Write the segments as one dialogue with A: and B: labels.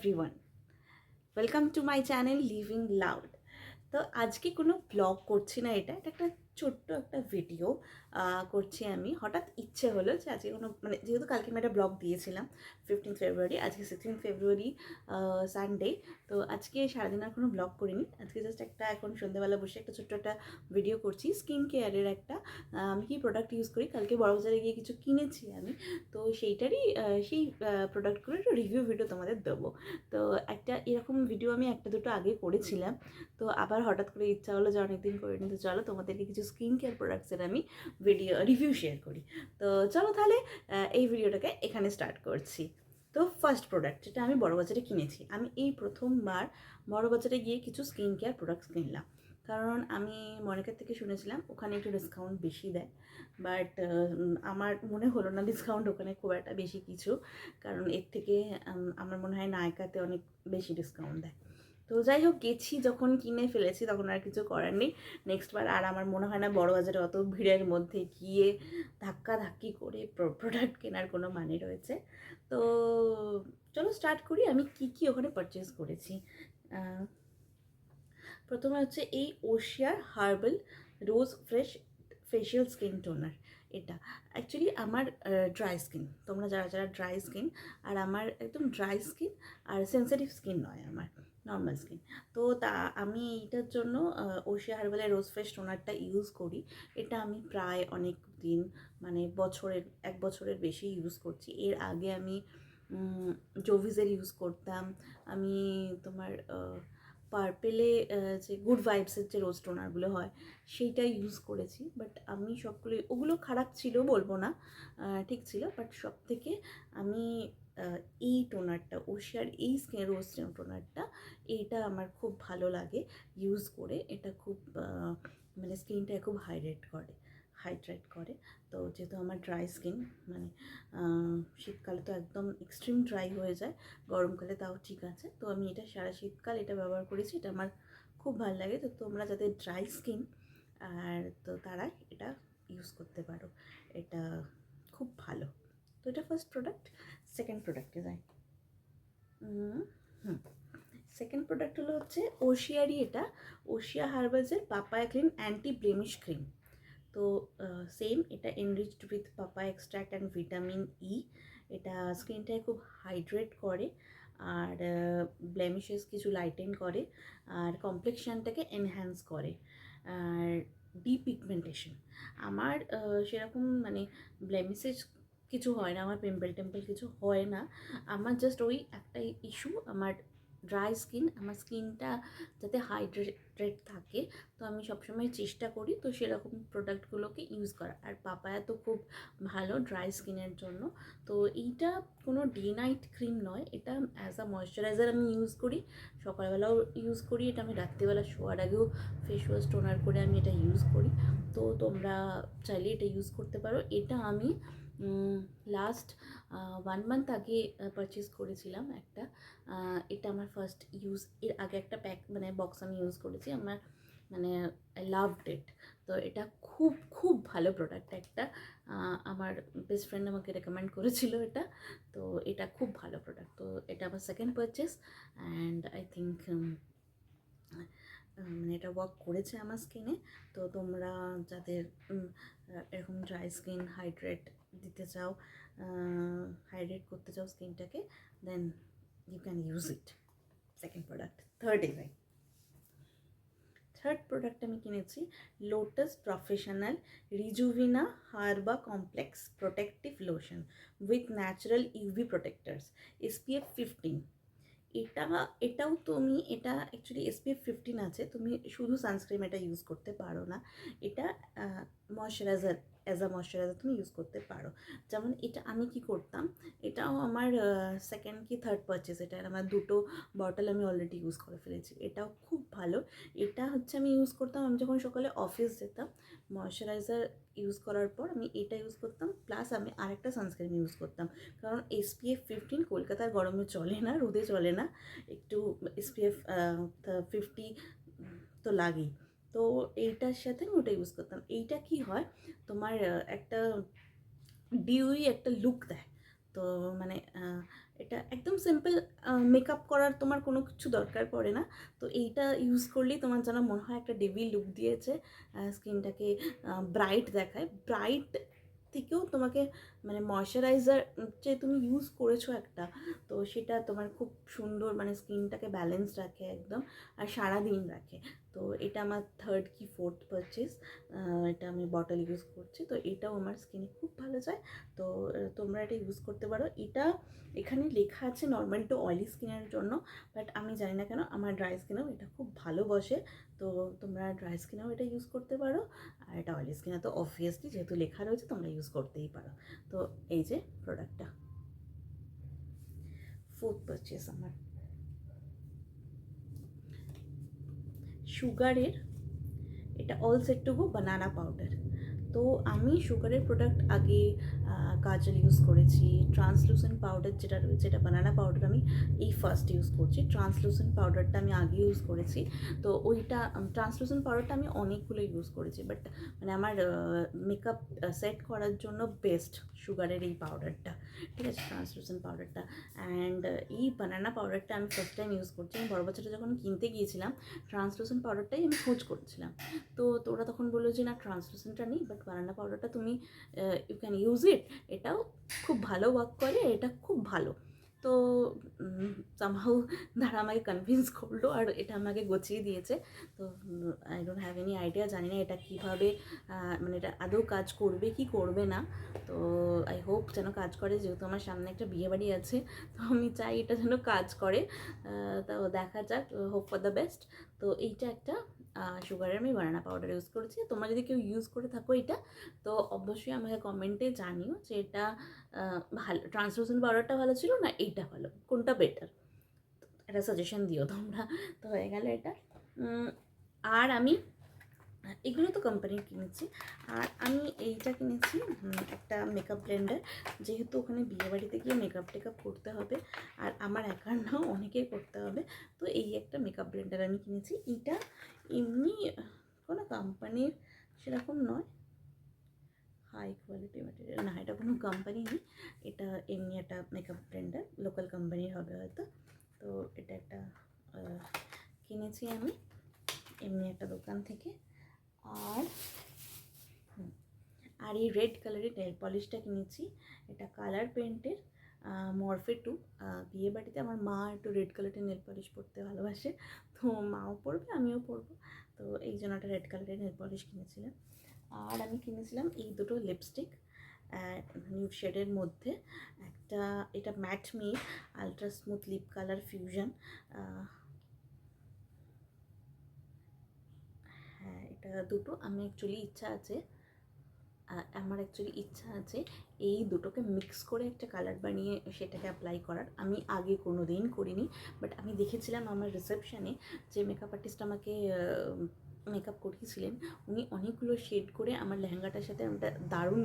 A: Everyone, welcome to my channel living loud. তো আজকে কোনো ব্লগ করছি না, এটা এটা একটা ছোট্ট একটা ভিডিও করছি আমি। হঠাৎ ইচ্ছে হলো যে আজকে কোনো মানে যেহেতু কালকে আমি একটা ব্লগ দিয়েছিলাম 15th ফেব্রুয়ারি, আজকে 16th ফেব্রুয়ারি সানডে। তো আজকে সারাদিন আর কোনো ব্লগ করিনি, আজকে জাস্ট একটা এখন সন্ধ্যেবেলা বসে একটা ছোট্ট একটা ভিডিও করছি স্কিন কেয়ারের একটা। আমি কি প্রোডাক্ট ইউজ করি, কালকে বড়বাজারে গিয়ে কিছু কিনেছি আমি, তো সেইটারই সেই প্রোডাক্টগুলোর একটা রিভিউ ভিডিও তোমাদের দেবো। তো একটা এরকম ভিডিও আমি একটা দুটো আগে করেছিলাম, তো আবার হঠাৎ করে ইচ্ছা হলো যে অনেকদিন করে নিতে, চলো তোমাদেরকে কিছু স্কিন কেয়ার প্রোডাক্টসের আমি রিভিউ শেয়ার করি। তো চলো তাহলে এই ভিডিওটাকে এখানে স্টার্ট করছি। তো ফার্স্ট প্রোডাক্ট যেটা আমি বড়বাজারে কিনেছি, আমি এই প্রথমবার বড়বাজারে গিয়ে কিছু স্কিন কেয়ার প্রোডাক্টস কিনলাম, কারণ আমি মনিকার থেকে শুনেছিলাম ওখানে একটু ডিসকাউন্ট বেশি দেয়। বাট আমার মনে হলো না ডিসকাউন্ট ওখানে খুব একটা বেশি কিছু, কারণ এর থেকে আমার মনে হয় নায়কাতে অনেক বেশি ডিসকাউন্ট দেয়। তো যাই হোক, গেছি যখন কিনে ফেলেছি তখন আর কিছু করার নেই। নেক্সট বার আর আমার মনে হয় না বড়বাজারে অত ভিড়ের মধ্যে গিয়ে ধাক্কাধাক্কি করে প্রোডাক্ট কেনার কোনো মানে রয়েছে। তো চলো স্টার্ট করি আমি কি কি ওখানে পারচেস করেছি। প্রথমে হচ্ছে এই ওশিয়ার হার্বাল রোজ ফ্রেশ ফেশিয়াল স্কিন টোনার। এটা অ্যাকচুয়ালি আমার ড্রাই স্কিন, তোমরা যারা যারা ড্রাই স্কিন, আর আমার একদম ড্রাই স্কিন আর সেন্সিটিভ স্কিন নয়, আমার নর্মাল স্কিন। তো তা আমি এইটার জন্য ওশিয়া হার্বালের রোজ ফ্রেশ টোনারটা ইউজ করি। এটা আমি প্রায় অনেক দিন, মানে এক বছরের বেশি ইউজ করছি। এর আগে আমি জোভিজের ইউজ করতাম, আমি তোমার পার্পেলে যে গুড ভাইবসের যে রোজ টোনারগুলো হয় সেইটাই ইউজ করেছি। বাট আমি সবগুলো, ওগুলো খারাপ ছিল বলবো না, ঠিক ছিল। বাট সব থেকে আমি এই টোনারটা, ওশিয়ার এই স্কিন রোজ টোনারটা, এইটা আমার খুব ভালো লাগে ইউজ করে। এটা খুব মানে স্কিনটা খুব হাইড্রেট করে। তো যেহেতু আমার ড্রাই স্কিন, মানে শীতকালে তো একদম এক্সট্রিম ড্রাই হয়ে যায়, গরমকালে তাও ঠিক আছে। তো আমি এটা সারা শীতকাল এটা ব্যবহার করেছি, এটা আমার খুব ভালো লাগে। তো তোমরা যাদের ড্রাই স্কিন আর তো তারা এটা ইউজ করতে পারো, এটা খুব ভালো। তো এটা ফার্স্ট প্রোডাক্ট। সেকেন্ড প্রোডাক্টে যাই। সেকেন্ড প্রোডাক্ট হলো হচ্ছে ওশিয়ারই, এটা ওশিয়া হার্বালসের papaya clean anti blemish cream. তো সেম, এটা enriched with papaya extract and vitamin E. এটা স্কিনটাকে খুব হাইড্রেট করে, আর ব্লেমিশেস কিছু লাইটেন করে, আর কমপ্লেক্সানটাকে এনহ্যান্স করে, আর ডিপিগমেন্টেশন। আমার সেরকম মানে ব্লেমিশেস কিছু হয় না, আমার পিম্পল টেম্পল কিছু হয় না। আমার জাস্ট ওই একটাই ইস্যু, আমার ড্রাই স্কিন, আমার স্কিনটা যাতে হাইড্রেটেড থাকে। তো আমি সবসময় চেষ্টা করি তো সেরকম প্রোডাক্টগুলোকে ইউজ করা। আর পাপায়া তো খুব ভালো ড্রাই স্কিনের জন্য। তো এইটা কোনো ডে নাইট ক্রিম নয়, এটা অ্যাজ আ ময়শ্চারাইজার আমি ইউজ করি, সকালবেলাও ইউজ করি, এটা আমি রাত্রিবেলা শোয়ার আগেও ফেস ওয়াশ টোনার করে আমি এটা ইউজ করি। তো তোমরা চাইলে এটা ইউজ করতে পারো। এটা আমি লাস্ট 1 মান্থ আগে পারচেস করেছিলাম একটা। এটা আমার ফার্স্ট ইউজ, এর আগে একটা প্যাক মানে বক্স আমি ইউজ করেছি, আমার মানে আই লাভড ইট। তো এটা খুব খুব ভালো প্রোডাক্ট একটা, আমার বেস্ট ফ্রেন্ড আমাকে রেকমেন্ড করেছিল এটা। তো এটা খুব ভালো প্রোডাক্ট। তো এটা আমার second purchase, and I think মানে এটা ওয়ার্ক করেছে আমার স্কিনে। তো তোমরা যাদের এরকম ড্রাই স্কিন হাইড্রেট দিতে চাও, হাইড্রেট করতে চাও স্কিনটাকে, then you can use it. Second product. Third product আমি কিনেছি Lotus professional rejuvina herba complex protective lotion with natural UV protectors SPF 15। এটাও তুমি, এটা অ্যাকচুয়ালি SPF 15 আছে, তুমি শুধু সানস্ক্রিন এটা ইউজ করতে পারো না, এটা ময়শ্চারাইজার, অ্যাজ আ ময়শ্চারাইজার তুমি ইউজ করতে পারো। যেমন এটা আমি কি করতাম, এটাও আমার সেকেন্ড কি থার্ড পারচেস, এটা আমার দুটো বটল আমি অলরেডি ইউজ করে ফেলেছি। এটাও খুব ভালো। এটা হচ্ছে আমি ইউজ করতাম, আমি যখন সকালে অফিস যেতাম, ময়শ্চারাইজার ইউজ করার পর আমি এটা ইউজ করতাম, প্লাস আমি আরেকটা সানস্ক্রিন ইউজ করতাম। কারণ SPF 15 কলকাতার গরমে চলে না, রোদে চলে না, একটু SPF 50 তো লাগেই। তো এইটার সাথে আমি ওটা ইউজ করতাম। এইটা কি হয়, তোমার একটা ডিউই একটা লুক দেয়। তো মানে এটা একদম সিম্পল, মেকআপ করার তোমার কোনো কিছু দরকার পড়ে না। তো এইটা ইউজ করলেই তোমার যেন মনে হয় একটা ডেভি লুক দিয়েছে, স্কিনটাকে ব্রাইট দেখায়। ব্রাইট থেকেও তোমাকে মানে ময়শ্চারাইজার যে তুমি ইউজ করেছো একটা, তো সেটা তোমার খুব সুন্দর মানে স্কিনটাকে ব্যালেন্স রাখে একদম, আর সারাদিন রাখে। তো এটা আমার থার্ড কি ফোর্থ পারচেস, এটা আমি বটল ইউজ করছি। তো এটাও আমার স্কিনে খুব ভালো যায়। তো তোমরা এটা ইউজ করতে পারো। এটা এখানে লেখা আছে নর্মাল টু অয়েলি স্কিনের জন্য, বাট আমি জানি না কেন আমার ড্রাই স্কিনেও এটা খুব ভালো বসে। তো তোমরা ড্রাই স্কিনেও এটা ইউজ করতে পারো, আর এটা অয়েলি স্কিনে তো অবভিয়াসলি যেহেতু লেখা রয়েছে তোমরা ইউজ করতেই পারো। তো এই যে প্রোডাক্টটা, ফোর্থ পারচেস আমার সুগারের, এটা all set to go banana powder. তো আমি সুগারের প্রোডাক্ট আগে কাজল ইউজ করেছি। ট্রান্সলুসেন্ট পাউডার যেটা রয়েছে, এটা বানানা পাউডার আমি এই ফার্স্ট ইউজ করছি। ট্রান্সলুসেন্ট পাউডারটা আমি আগে ইউজ করেছি। তো ওইটা ট্রান্সলুসেন্ট পাউডারটা আমি অনেকগুলো ইউজ করেছি, বাট মানে আমার মেকআপ সেট করার জন্য বেস্ট সুগারের এই পাউডারটা, ঠিক আছে, ট্রান্সলুসেন্ট পাউডারটা। অ্যান্ড এই বানানা পাউডারটা আমি ফার্স্ট টাইম ইউজ করছি। আমি বড়বাজারে যখন কিনতে গিয়েছিলাম ট্রান্সলুসেন্ট পাউডারটাই আমি খোঁজ করছিলাম। তো ওরা তখন বললো যে না, ট্রান্সলুসেন্টটা নেই, বাট বানানা পাউডারটা তুমি ইউ ক্যান ইউজ ইট, এটাও খুব ভালো ওয়ার্ক করে, এটা খুব ভালো। তো সামহাউ তারা আমাকে কনভিন্স করলো আর এটা আমাকে গছিয়ে দিয়েছে। তো I don't have any idea, জানি না এটা কীভাবে মানে এটা আদৌ কাজ করবে কি করবে না। তো আই হোপ যেন কাজ করে, যেহেতু আমার সামনে একটা বিয়েবাড়ি আছে, তো আমি চাই এটা যেন কাজ করে। তো দেখা যাক, হোপ ফর দ্য বেস্ট। তো এইটা একটা সুগারের আমি বানানা পাউডার ইউজ করেছি। তোমরা যদি কেউ ইউজ করে থাকো এটা, তো অবশ্যই আমাকে কমেন্টে জানিও যে এটা ভালো, ট্রান্সলুসেন্ট পাউডারটা ভালো ছিল না এইটা ভালো, কোনটা বেটার, একটা সাজেশন দিও তোমরা। তো হয়ে গেল এটা। আর আমি এগুলো তো কোম্পানির কিনেছি। আর আমি এইটা কিনেছি, একটা মেকআপ ব্লেন্ডার, যেহেতু ওখানে বিয়েবাড়িতে গিয়ে মেকআপ টেকআপ করতে হবে, আর আমার একার নাও অনেকেই করতে হবে। তো এই একটা মেকআপ ব্লেন্ডার আমি কিনেছি। এটা এমনি কোনো কোম্পানির সেরকম নয়, হাই কোয়ালিটি ম্যাটেরিয়াল না, এটা কোনো কোম্পানি নেই, এটা এমনি একটা মেকআপ ব্লেন্ডার, লোকাল কোম্পানির হবে হয়তো। তো এটা একটা কিনেছি আমি এমনি একটা দোকান থেকে। আর আর এই রেড কালারের নেল পলিশটা কিনেছি, এটা কালার পেন্টের, মরফে 2। বিয়েবাড়িতে আমার মা একটু রেড কালারের নেল পলিশ পরতে ভালোবাসে, তো মাও পরবে আমিও পরবো, তো এই জন্য একটা রেড কালারের নেল পলিশ কিনেছিলাম। আর আমি কিনেছিলাম এই দুটো লিপস্টিক নিউড শেডের মধ্যে, একটা এটা matte me ultra smooth lip colour fusion. হ্যাঁ, এটা দুটো আমি অ্যাকচুয়ালি ইচ্ছা আছে এই দুটোকে মিক্স করে একটা কালার বানিয়ে সেটাকে অ্যাপ্লাই করার। আমি আগে কোনো দিন করিনি, বাট আমি দেখেছিলাম আমার রিসেপশানে যে মেকআপ আর্টিস্ট আমাকে মেকআপ করিয়েছিলেন, উনি অনেকগুলো শেড করে আমার লেহেঙ্গাটার সাথে একটা দারুণ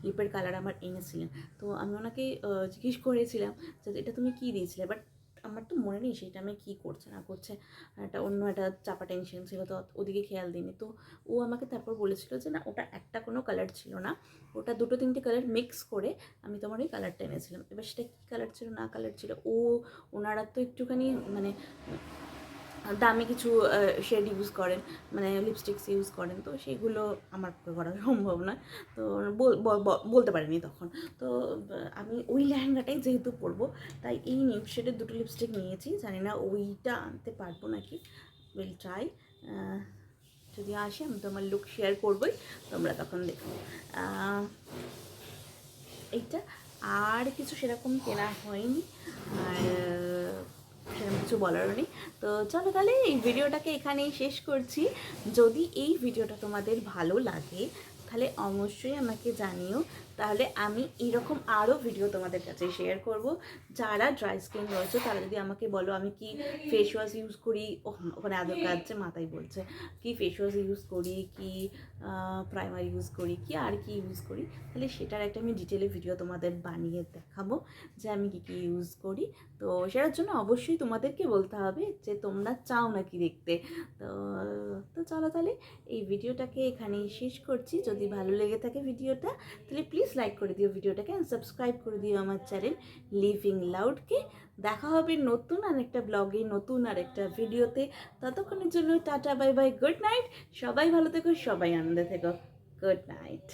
A: লিপের কালার আমার এনেছিলেন। তো আমি ওনাকে জিজ্ঞেস করেছিলাম যে এটা তুমি কী দিয়েছিলে, বাট আমার তো মনে নেই সেটা আমি কী করছে না করছে, একটা অন্য একটা চাপা টেনশন ছিল, তো ওদিকে খেয়াল দিইনি। তো ও আমাকে তারপর বলেছিল যে না, ওটা একটা কোনো কালার ছিল না, ওটা দুটো তিনটে কালার মিক্স করে আমি তোমার ওই কালারটা এনেছিলাম। এবার সেটা কী কালার ছিল না কালার ছিল, ওনারা তো একটুখানি মানে দামি কিছু শেড ইউজ করেন, মানে লিপস্টিক্স ইউজ করেন, তো সেইগুলো আমার পক্ষে করা সম্ভব নয়। তো বলতে পারিনি তখন। তো আমি ওই লেহেঙ্গাটাই যেহেতু পরবো, তাই এই নিউড শেডের দুটো লিপস্টিক নিয়েছি। জানি না ওইটা আনতে পারবো নাকি, উইল ট্রাই। যদি আসে আমি তোমার লুক শেয়ার করবোই, তোমরা তখন দেখো। এইটা আর কিছু সেরকম কেনা হয়নি, আর সেরকম কিছু বলারও নেই। তো চলো তাহলে এই ভিডিওটাকে এখানেই শেষ করছি। যদি এই ভিডিওটা তোমাদের ভালো লাগে তাহলে অবশ্যই আমাকে জানিও, তাহলে আমি এরকম আরও ভিডিও তোমাদের কাছে শেয়ার করব। যারা ড্রাই স্কিন রয়েছে তারা যদি আমাকে বলো আমি কি ফেস ওয়াশ ইউজ করি, ওখানে আদর কাজছে মাথায় বলছে, কি ফেস ওয়াশ ইউজ করি, কি প্রাইমার ইউজ করি, কি আর কি ইউজ করি, তাহলে সেটার একটা আমি ডিটেলে ভিডিও তোমাদের বানিয়ে দেখাবো যে আমি কী কী ইউজ করি। তো সেটার জন্য অবশ্যই তোমাদেরকে বলতে হবে যে তোমরা চাও নাকি দেখতে। তো চলো তাহলে এই ভিডিওটাকে এখানেই শেষ করছি। যদি যদি ভালো লেগে থাকে ভিডিওটা তাহলে প্লিজ লাইক করে দিও ভিডিওটাকে, অ্যান্ড সাবস্ক্রাইব করে দিও আমার চ্যানেল লিভিং লাউডকে। দেখা হবে নতুন আরেকটা ব্লগে, নতুন আরেকটা ভিডিওতে। ততক্ষণের জন্য tata, bye bye, good night. সবাই ভালো থেকো, সবাই আনন্দে থেকো। Good night.